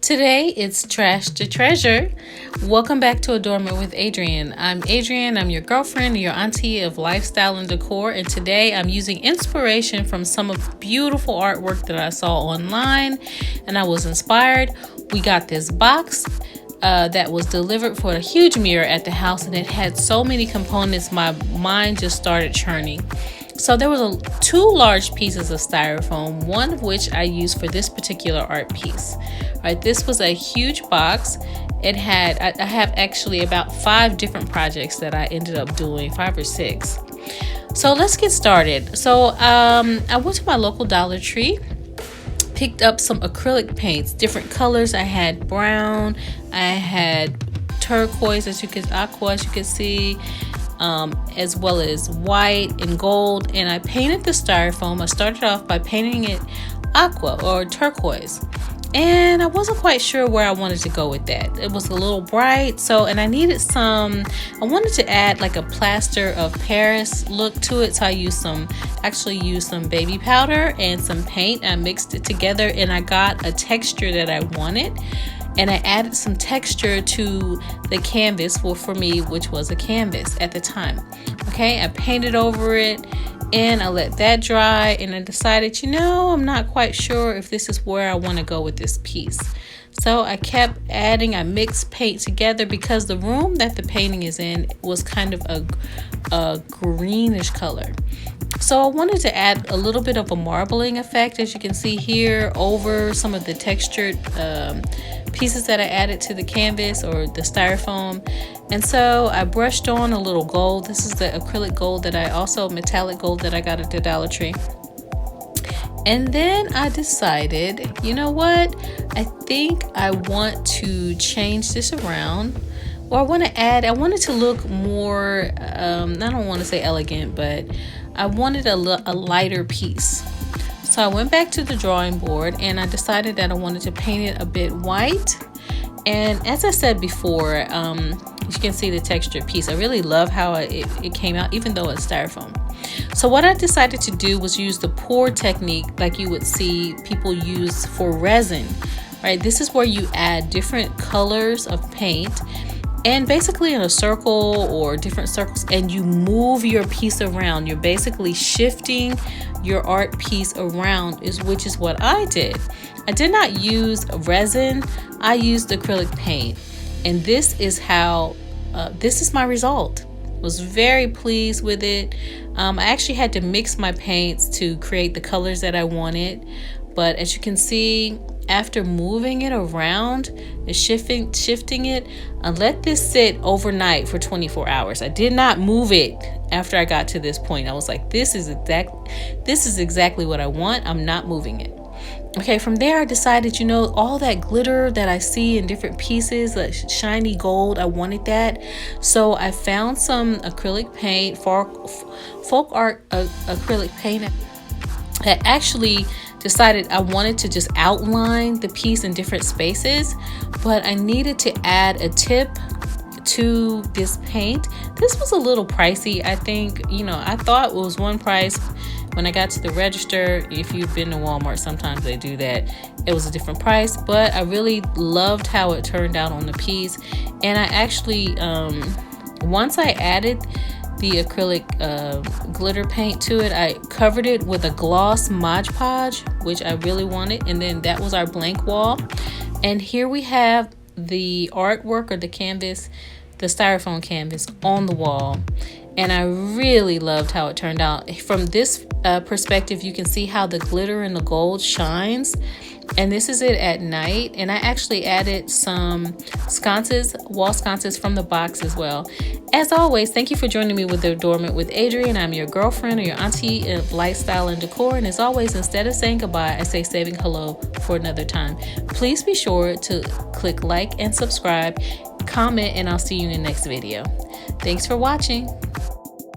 Today it's Trash to Treasure. Welcome back to Adornment with Adrienne. I'm Adrienne. I'm your girlfriend, your auntie of lifestyle and decor. And today I'm using inspiration from some of the beautiful artwork that I saw online, and I was inspired. We got this box that was delivered for a huge mirror at the house, and it had so many components. My mind just started churning. So there was two large pieces of styrofoam, one of which I used for this particular art piece. Right, this was a huge box. It had, I have actually about 5 different projects that I ended up doing, 5 or 6. So let's get started. So I went to my local Dollar Tree, picked up some acrylic paints, different colors. I had brown, I had turquoise, aqua, as you can see, as well as white and gold. And I painted the styrofoam. I started off by painting it aqua or turquoise. And I wasn't quite sure where I wanted to go with that. It was a little bright, and I needed I wanted to add like a plaster of Paris look to it. So I used some baby powder and some paint. I mixed it together and I got a texture that I wanted. And I added some texture to the canvas, for me, which was a canvas at the time. Okay, I painted over it and I let that dry, and I decided, I'm not quite sure if this is where I want to go with this piece. So I kept adding, I mixed paint together because the room that the painting is in was kind of a greenish color. So I wanted to add a little bit of a marbling effect, as you can see here, over some of the textured pieces that I added to the canvas or the styrofoam. And so I brushed on a little gold. This is the acrylic gold metallic gold that I got at the Dollar Tree. And then I decided, you know what? I think I want to change this around. Or I want it to look more, I don't want to say elegant, but I wanted a lighter piece. So I went back to the drawing board and I decided that I wanted to paint it a bit white. And as I said before, you can see the textured piece. I really love how it came out, even though it's styrofoam. So what I decided to do was use the pour technique like you would see people use for resin, right? This is where you add different colors of paint and basically in a circle or different circles, and you move your piece around. You're basically shifting your art piece around, which is what I did. I did not use resin. I used acrylic paint, and this is my result. Was very pleased with it. I actually had to mix my paints to create the colors that I wanted, but as you can see, after moving it around and shifting it, I let this sit overnight for 24 hours. I did not move it after I got to this point. I was like, this is exactly what I want. I'm not moving it. Okay, from there I decided, all that glitter that I see in different pieces, like shiny gold, I wanted that. So I found some acrylic paint, folk art acrylic paint. I actually decided I wanted to just outline the piece in different spaces, but I needed to add a tip to this paint. This was a little pricey, I think. I thought it was one price. When I got to the register, if you've been to Walmart, sometimes they do that. It was a different price, but I really loved how it turned out on the piece. And I actually, once I added the acrylic glitter paint to it, I covered it with a gloss Mod Podge, which I really wanted. And then that was our blank wall. And here we have the artwork or the canvas, the styrofoam canvas on the wall. And I really loved how it turned out. From this perspective, you can see how the glitter and the gold shines. And this is it at night. And I actually added some wall sconces from the box as well. As always, thank you for joining me with the Adornment with Adrienne. I'm your girlfriend or your auntie of lifestyle and decor. And as always, instead of saying goodbye, I say saving hello for another time. Please be sure to click like and subscribe, comment, and I'll see you in the next video. Thanks for watching.